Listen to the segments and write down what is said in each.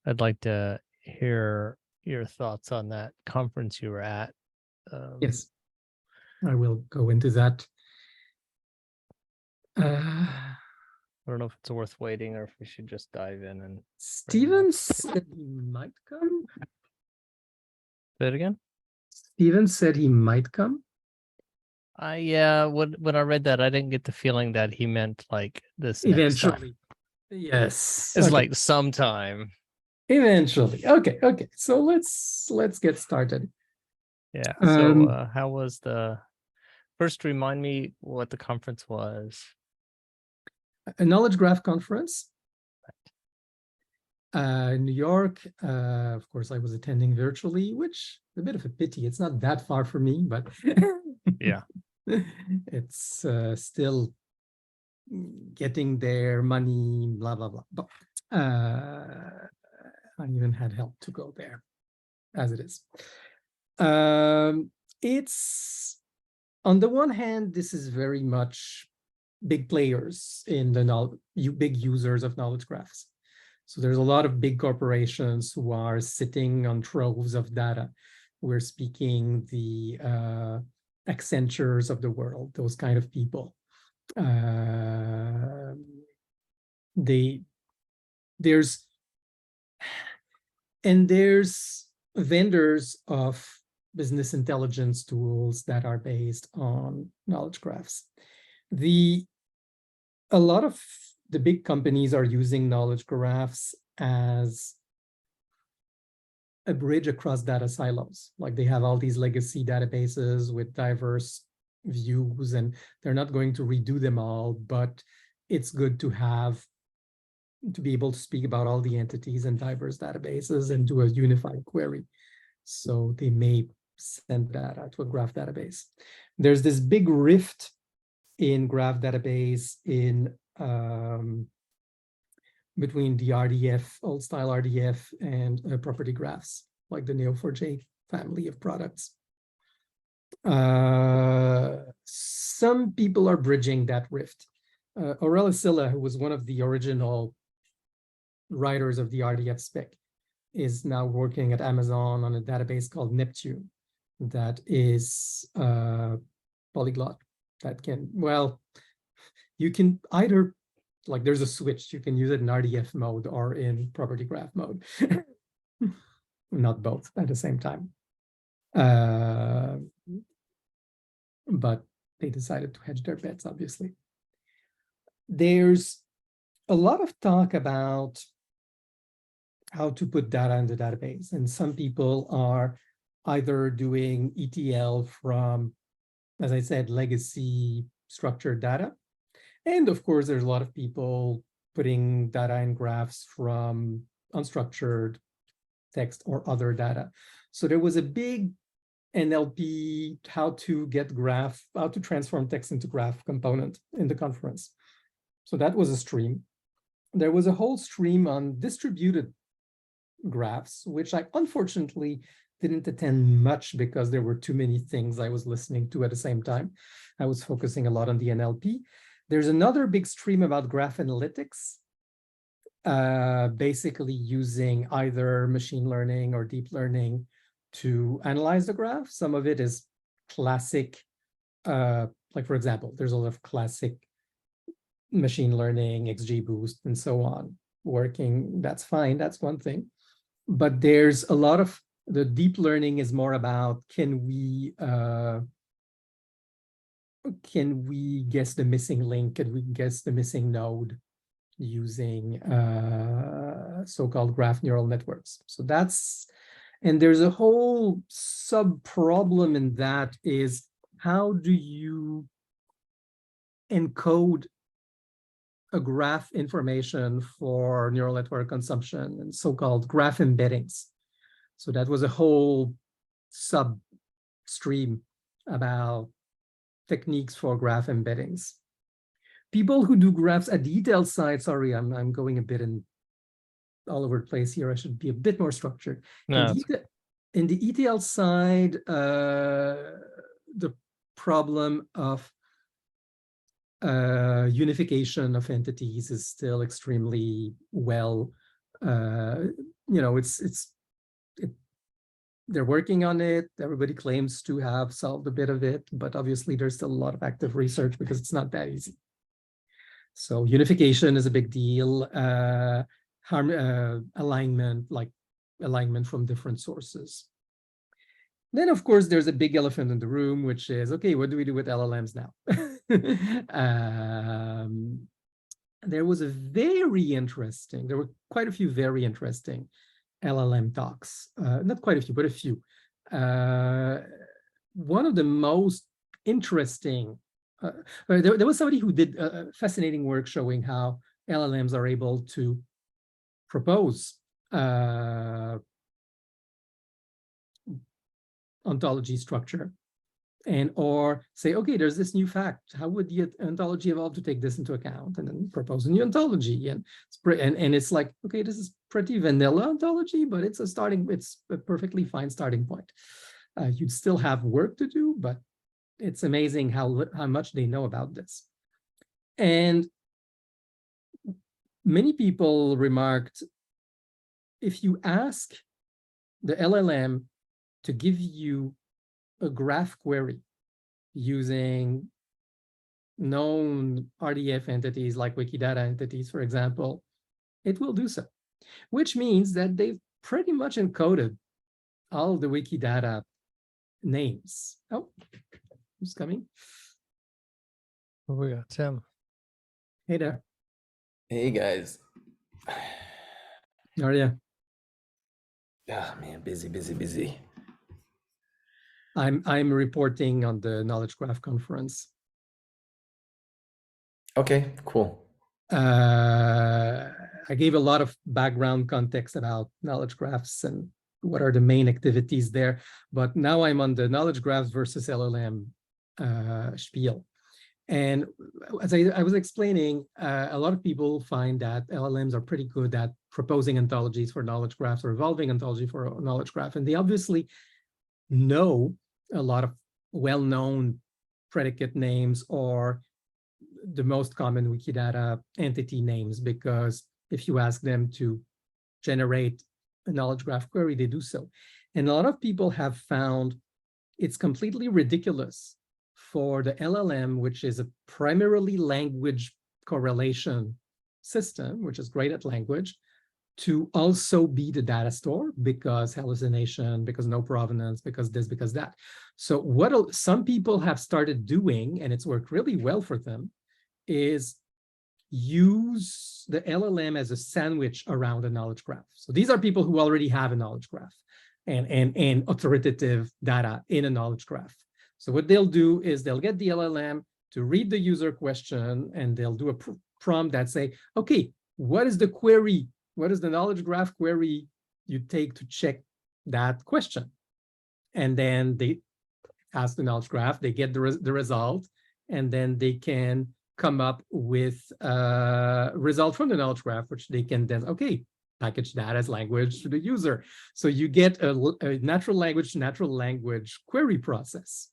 I'd like to hear your thoughts on that conference you were at. Yes, I will go into that. I don't know if it's worth waiting or if we should just dive in and Steven said he might come. say it again. Steven said he might come. Yeah, when I read that, I didn't get the feeling that he meant like this next time. Eventually. Yes. It's Okay. like sometime. Eventually. Okay. So let's get started. Yeah. So how was first remind me what the conference was? A knowledge graph conference. New York. Of course, I was attending virtually, which is a bit of a pity. It's not that far from me, but Yeah. it's still getting there, money, blah, blah, blah. But I even had help to go there, as it is. It's, on the one hand, this is very much big players in the big users of knowledge graphs. So there's a lot of big corporations who are sitting on troves of data. We're speaking the Accentures of the world, those kind of people. There's vendors of business intelligence tools that are based on knowledge graphs. A lot of the big companies are using knowledge graphs as a bridge across data silos. Like they have all these legacy databases with diverse views, and they're not going to redo them all, but it's good to be able to speak about all the entities and diverse databases and do a unified query. So they may send data to a graph database. There's this big rift in graph database between the RDF, old style RDF, and property graphs, like the Neo4j family of products. Some people are bridging that rift. Aurel Silla, who was one of the original writers of the RDF spec, is now working at Amazon on a database called Neptune that is polyglot. That can, well, you can either, like there's a switch, you can use it in RDF mode or in property graph mode. Not both at the same time. But they decided to hedge their bets, obviously. There's a lot of talk about how to put data in the database. And some people are either doing ETL from, as I said, legacy structured data. And of course, there's a lot of people putting data in graphs from unstructured text or other data. So there was a big NLP, how to transform text into graph component in the conference. So that was a stream. There was a whole stream on distributed graphs, which I unfortunately didn't attend much because there were too many things I was listening to at the same time. I was focusing a lot on the NLP. There's another big stream about graph analytics, basically using either machine learning or deep learning to analyze the graph. Some of it is classic, like for example, there's a lot of classic machine learning, XGBoost, and so on working. That's fine, that's one thing. But there's a lot of the deep learning is more about can we guess the missing link? Can we guess the missing node using so-called graph neural networks? So that's, and there's a whole sub-problem in that is how do you encode a graph information for neural network consumption and so-called graph embeddings. So that was a whole sub-stream about techniques for graph embeddings. People who do graphs at the ETL side, sorry, I'm going a bit all over the place here. I should be a bit more structured. No, in the ETL side, the problem of unification of entities is still extremely well they're working on it. Everybody claims to have solved a bit of it, but obviously there's still a lot of active research because it's not that easy. So unification is a big deal. Alignment, like alignment from different sources. Then, of course, there's a big elephant in the room, which is, okay, what do we do with LLMs now? There were quite a few very interesting LLM talks. Not quite a few, but a few. One of the most interesting, there was somebody who did fascinating work showing how LLMs are able to propose ontology structure or say, okay, there's this new fact. How would the ontology evolve to take this into account? And then propose a new ontology. And it's like, okay, this is pretty vanilla ontology, but it's a perfectly fine starting point. You'd still have work to do, but it's amazing how much they know about this. And many people remarked, if you ask the LLM to give you a graph query using known RDF entities like Wikidata entities, for example, it will do so, which means that they've pretty much encoded all the Wikidata names. Oh, who's coming? Oh, we got Tim. Hey there. Hey guys. How are you? Ah, man, busy. I'm reporting on the Knowledge Graph conference. Okay, cool. I gave a lot of background context about knowledge graphs and what are the main activities there, but now I'm on the knowledge graphs versus LLM spiel. And as I was explaining, a lot of people find that LLMs are pretty good at proposing ontologies for knowledge graphs or evolving ontology for a knowledge graph. And they obviously know a lot of well-known predicate names or the most common Wikidata entity names, because if you ask them to generate a knowledge graph query, they do so. And a lot of people have found it's completely ridiculous for the LLM, which is a primarily language correlation system, which is great at language, to also be the data store, because hallucination, because no provenance, because this, because that. So what some people have started doing, and it's worked really well for them, is use the LLM as a sandwich around a knowledge graph. So these are people who already have a knowledge graph and authoritative data in a knowledge graph. So what they'll do is they'll get the LLM to read the user question, and they'll do a prompt that say, okay, what is the query? What is the knowledge graph query you take to check that question? And then they ask the knowledge graph, they get the result, and then they can come up with a result from the knowledge graph, which they can then, okay, package that as language to the user. So you get a natural language to natural language query process,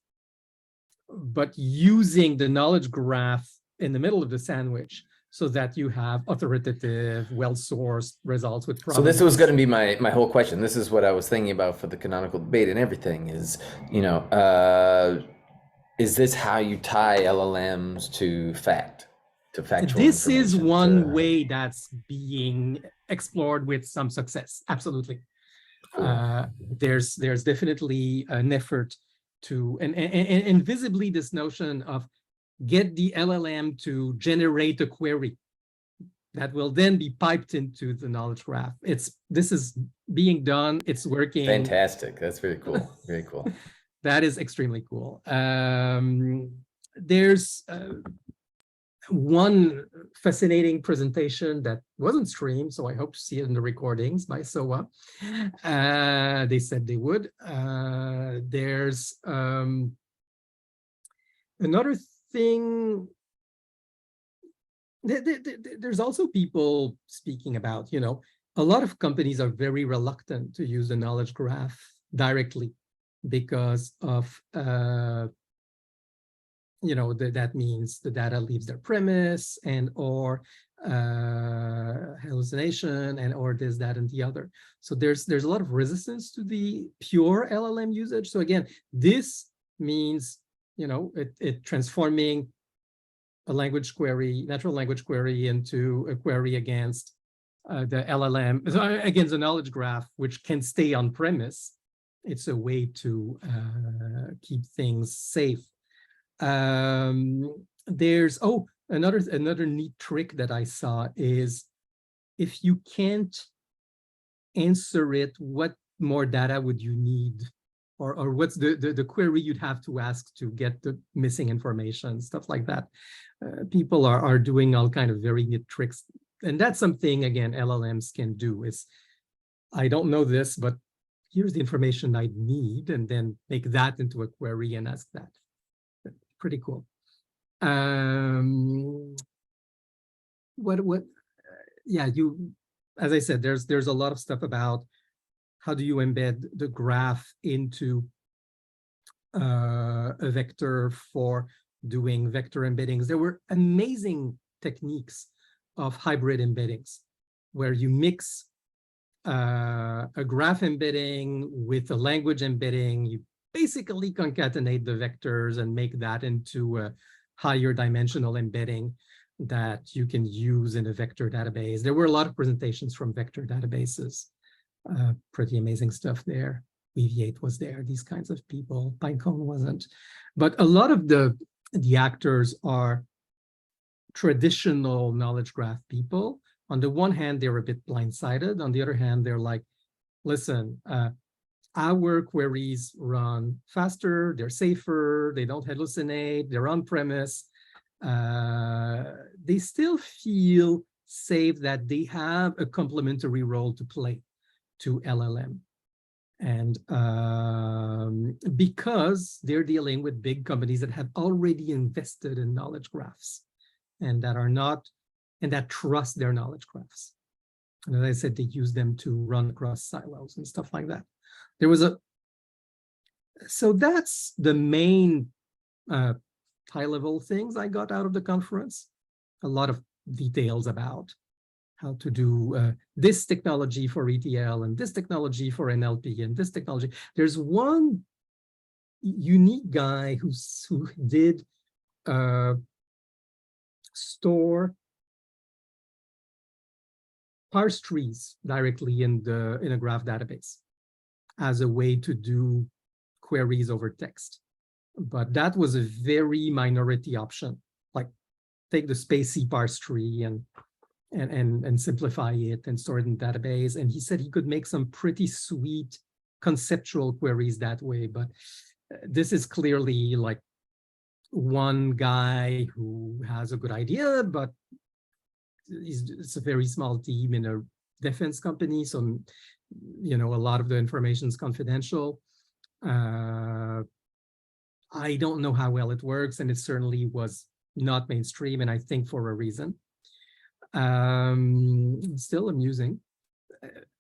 but using the knowledge graph in the middle of the sandwich so that you have authoritative, well-sourced results with provenance. So this was going to be my whole question. This is what I was thinking about for the canonical debate and everything is, is this how you tie LLMs to factual This is information, one way that's being explored with some success. Absolutely. Cool. There's definitely an effort to, and visibly this notion of get the LLM to generate a query that will then be piped into the knowledge graph. This is being done. It's working. Fantastic. That's very cool. Very cool. That is extremely cool. There's one fascinating presentation that wasn't streamed, so I hope to see it in the recordings by SOA. They said they would. There's another thing. There's also people speaking about, a lot of companies are very reluctant to use the knowledge graph directly because of that means the data leaves their premise, and or hallucination, and or this, that, and the other. So there's a lot of resistance to the pure LLM usage. So again, this means, it transforming a language query, natural language query, into a query against the LLM, so against the knowledge graph, which can stay on premise. It's a way to keep things safe. There's another neat trick that I saw is, if you can't answer it, what more data would you need? Or what's the query you'd have to ask to get the missing information, stuff like that. People are doing all kind of very neat tricks. And that's something, again, LLMs can do, is, I don't know this, but here's the information I need, and then make that into a query and ask that. Pretty cool. Yeah, as I said, there's a lot of stuff about how do you embed the graph into a vector for doing vector embeddings. There were amazing techniques of hybrid embeddings, where you mix a graph embedding with a language embedding. You basically concatenate the vectors and make that into a higher dimensional embedding that you can use in a vector database. There were a lot of presentations from vector databases. Pretty amazing stuff there. Weaviate was there, these kinds of people. Pinecone wasn't. But a lot of the actors are traditional knowledge graph people. On the one hand, they're a bit blindsided. On the other hand, they're like, listen, our queries run faster, they're safer, they don't hallucinate, they're on premise. They still feel safe that they have a complementary role to play to LLM. And because they're dealing with big companies that have already invested in knowledge graphs and that trust their knowledge graphs. And as I said, they use them to run across silos and stuff like that. So that's the main high-level things I got out of the conference. A lot of details about how to do this technology for ETL and this technology for NLP and this technology. There's one unique guy who did store parse trees directly in a graph database as a way to do queries over text. But that was a very minority option. Like, take the spaCy parse tree and simplify it and store it in the database. And he said he could make some pretty sweet conceptual queries that way. But this is clearly like one guy who has a good idea, but it's a very small team in a defense company. So, a lot of the information is confidential. I don't know how well it works, and it certainly was not mainstream, and I think for a reason. Still amusing.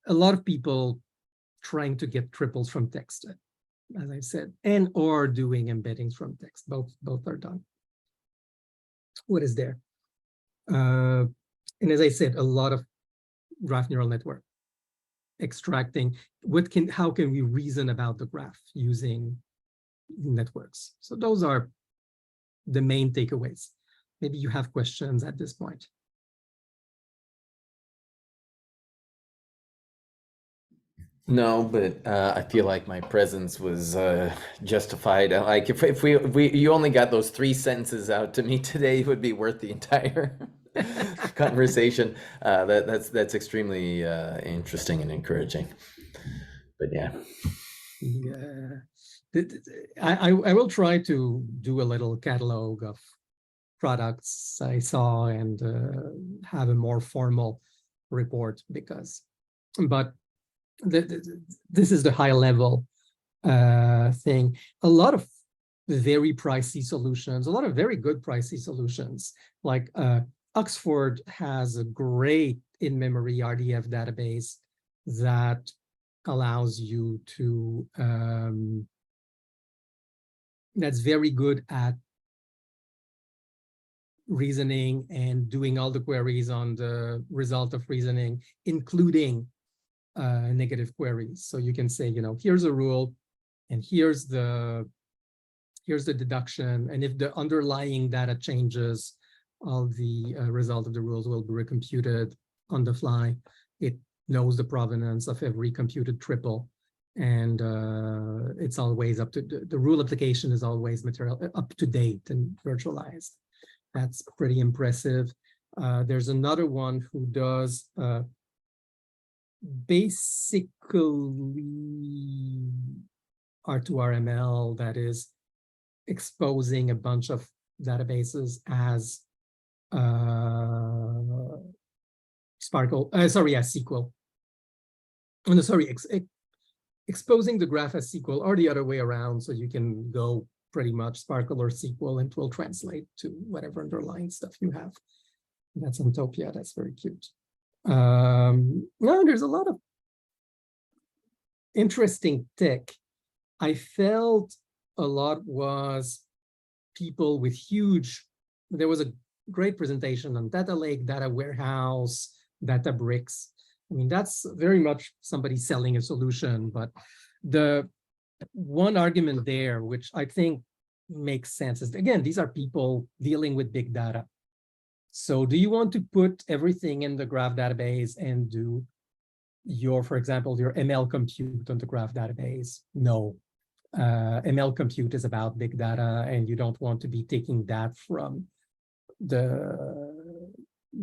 A lot of people trying to get triples from text, as I said, and or doing embeddings from text. Both are done. What is there? And as I said, a lot of graph neural network extracting. How can we reason about the graph using networks? So those are the main takeaways. Maybe you have questions at this point. No, but I feel like my presence was justified. Like if you only got those 3 sentences out to me today, it would be worth the entire conversation. That's extremely interesting and encouraging. But yeah. I will try to do a little catalog of products I saw and have a more formal report but this is the high level thing. A lot of very pricey solutions, a lot of very good pricey solutions. Like Oxford has a great in-memory RDF database that allows you to, that's very good at reasoning and doing all the queries on the result of reasoning, including negative queries. So you can say, here's a rule, and here's the deduction, and if the underlying data changes, all the result of the rules will be recomputed on the fly. It knows the provenance of every computed triple, and it's always up to the rule application is always up to date and virtualized. That's pretty impressive. There's another one who does basically R2RML, that is exposing a bunch of databases as SQL. Oh, no, sorry, exposing the graph as SQL, or the other way around, so you can go pretty much Sparkle or SQL, and it will translate to whatever underlying stuff you have. That's Utopia. That's very cute. No, there's a lot of interesting tech. I felt a lot was people with huge, there was a great presentation on data lake, data warehouse, data bricks. I mean, that's very much somebody selling a solution, but the one argument there, which I think makes sense, is, again, these are people dealing with big data. So do you want to put everything in the graph database and do for example, your ML compute on the graph database? No. ML compute is about big data, and you don't want to be taking that from the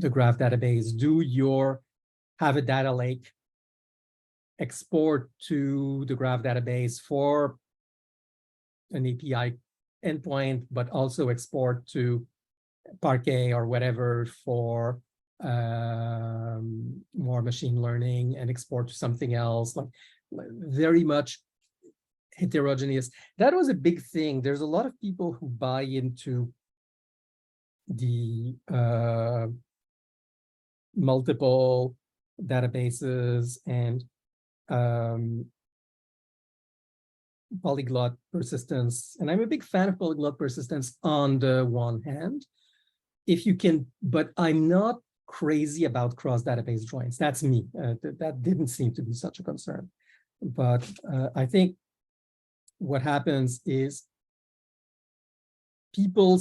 graph database. Have a data lake, export to the graph database for an API endpoint, but also export to Parquet or whatever for more machine learning, and export to something else, like very much heterogeneous. That was a big thing. There's a lot of people who buy into the multiple databases and polyglot persistence. And I'm a big fan of polyglot persistence on the one hand, if you can, but I'm not crazy about cross-database joins. That's me. That didn't seem to be such a concern. But I think what happens is people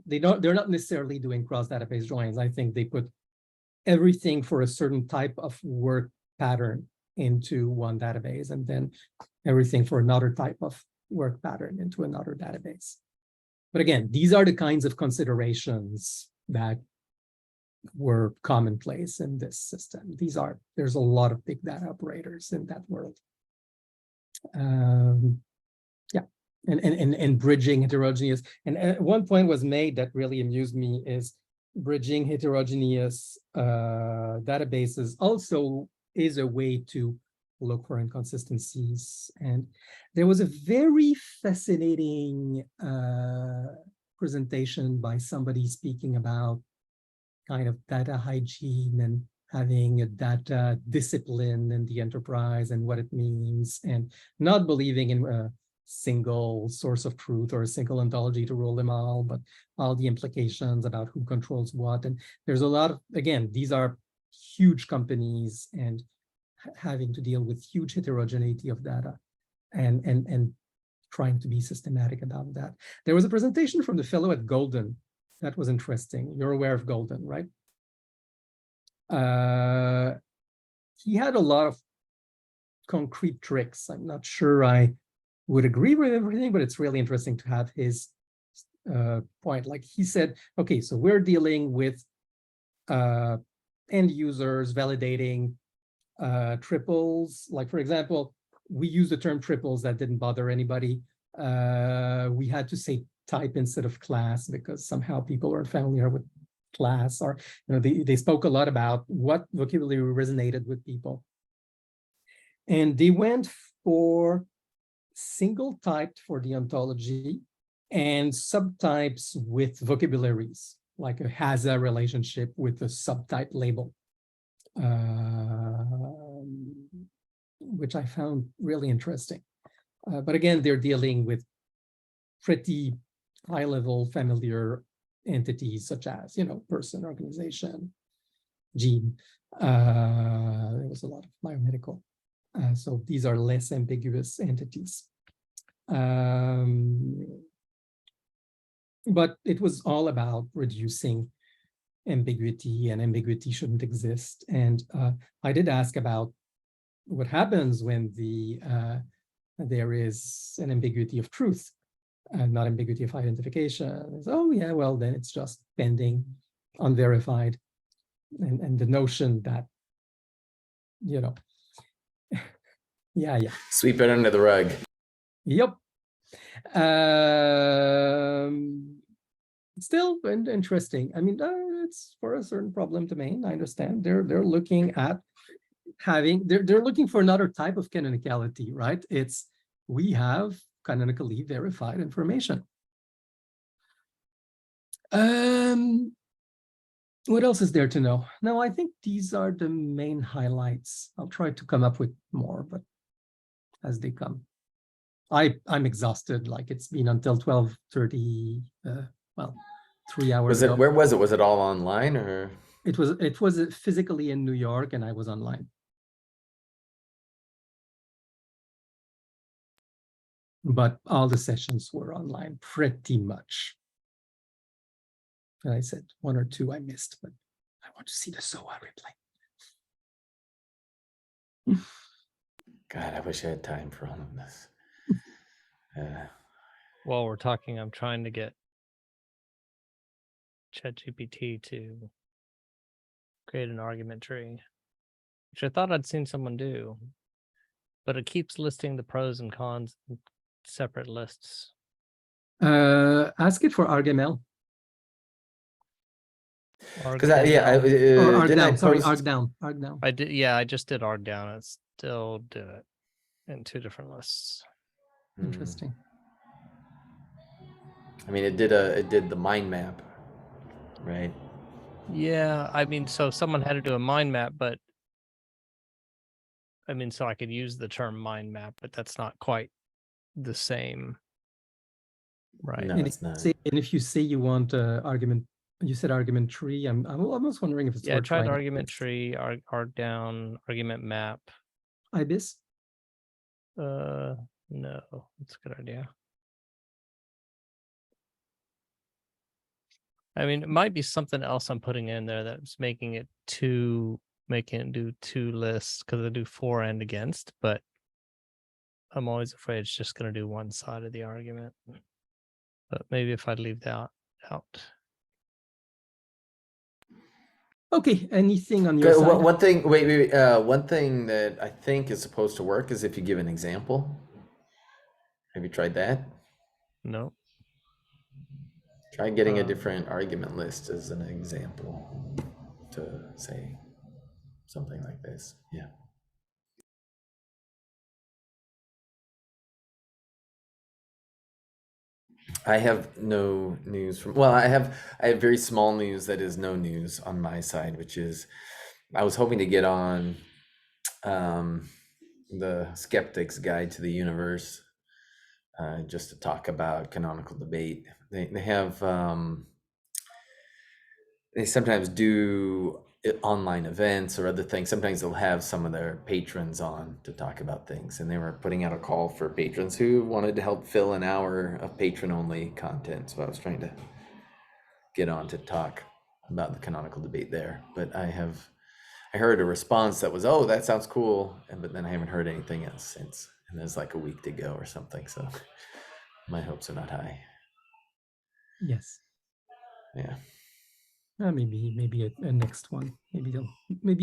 they're not necessarily doing cross-database joins. I think they put everything for a certain type of work pattern into one database, and then everything for another type of work pattern into another database. But again, these are the kinds of considerations that were commonplace in this system. There's a lot of big data operators in that world. Yeah, and bridging heterogeneous. And one point was made that really amused me, is bridging heterogeneous databases also is a way to look for inconsistencies. And there was a very fascinating presentation by somebody speaking about kind of data hygiene and having a data discipline in the enterprise and what it means, and not believing in a single source of truth or a single ontology to rule them all, but all the implications about who controls what. And there's a lot of, again, these are huge companies and having to deal with huge heterogeneity of data, and trying to be systematic about that. There was a presentation from the fellow at Golden that was interesting. You're aware of Golden, right? He had a lot of concrete tricks. I'm not sure I would agree with everything, but it's really interesting to have his point. Like he said, okay, so we're dealing with end users validating triples. Like, for example, we use the term triples that didn't bother anybody. We had to say type instead of class because somehow people weren't familiar with class, or they spoke a lot about what vocabulary resonated with people. And they went for single typed for the ontology and subtypes with vocabularies, like a has a relationship with a subtype label, which I found really interesting. But again, they're dealing with pretty high-level familiar entities such as, person, organization, gene. There was a lot of biomedical. So these are less ambiguous entities. But it was all about reducing ambiguity, and ambiguity shouldn't exist. And I did ask about what happens when there is an ambiguity of truth, not ambiguity of identification. Oh yeah, well then it's just pending, unverified, and the notion that, yeah. Sweep it under the rug. Yep. Still interesting. I mean, it's for a certain problem domain. I understand they're looking at they're looking for another type of canonicality, right? It's we have canonically verified information. What else is there to know? No, I think these are the main highlights. I'll try to come up with more, but as they come. I'm exhausted. Like it's been until 12:30. Well, 3 hours ago. Where was it? Was it all online or? It was physically in New York, and I was online. But all the sessions were online, pretty much. And I said 1 or 2 I missed, but I want to see the SOA replay. God, I wish I had time for all of this. While we're talking, I'm trying to get ChatGPT to create an argument tree, which I thought I'd seen someone do, but it keeps listing the pros and cons in separate lists. Ask it for ArgML. Because ArgDown. I did, yeah, I just did ArgDown. It still did it in 2 different lists. Interesting. I mean, it did the mind map, right? Yeah, I mean, so someone had to do a mind map, but I mean, so I could use the term mind map, but that's not quite the same, right? No, And it's not. and if you say you want argument, you said argument tree. I'm almost wondering if it's I tried trying argument tree, ArgDown, argument map. IBIS. No, that's a good idea. I mean, it might be something else I'm putting in there that's making it do 2 lists, because I do for and against, but I'm always afraid it's just going to do one side of the argument. But maybe if I leave that out. Okay, anything on your side? One thing, wait. One thing that I think is supposed to work is if you give an example. Have you tried that? No. Try getting a different argument list as an example to say something like this. Yeah. I have no news from, well, I have very small news that is no news on my side, which is I was hoping to get on the Skeptic's Guide to the Universe just to talk about canonical debate. They have they sometimes do online events or other things. Sometimes they'll have some of their patrons on to talk about things, and they were putting out a call for patrons who wanted to help fill an hour of patron only content. So I was trying to get on to talk about the canonical debate there, but I heard a response that was, oh, that sounds cool, but then I haven't heard anything else since, and there's like a week to go or something, so my hopes are not high. Yes. Yeah. Maybe a next one. Maybe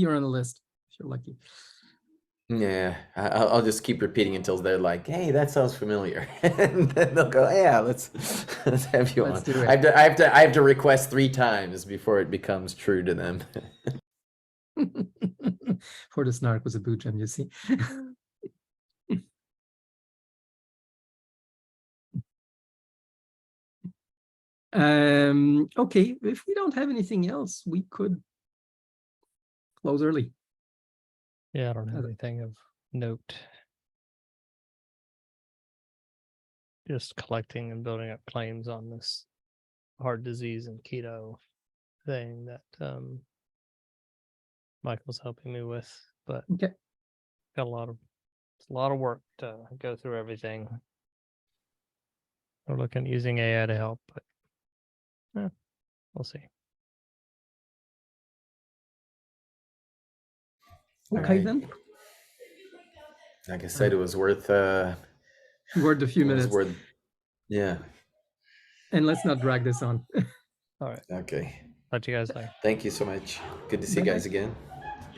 you're on the list if you're lucky. Yeah, I'll just keep repeating until they're like, "Hey, that sounds familiar," and then they'll go, "Yeah, let's have you on." Let's do it. I have to request 3 times before it becomes true to them. For the snark was a boot gem, you see. Okay, if we don't have anything else, we could close early. Yeah, I don't have anything of note. Just collecting and building up claims on this heart disease and keto thing that Michael's helping me with, but Okay. got it's a lot of work to go through everything. We're looking at using AI to help, but we'll see. Okay, Alright. then. Like I said, it was worth Worth a few it was minutes. worth, yeah. And let's not drag this on. All right. Okay. Talk to you guys later. Thank you so much. Good to see you Bye-bye. guys again.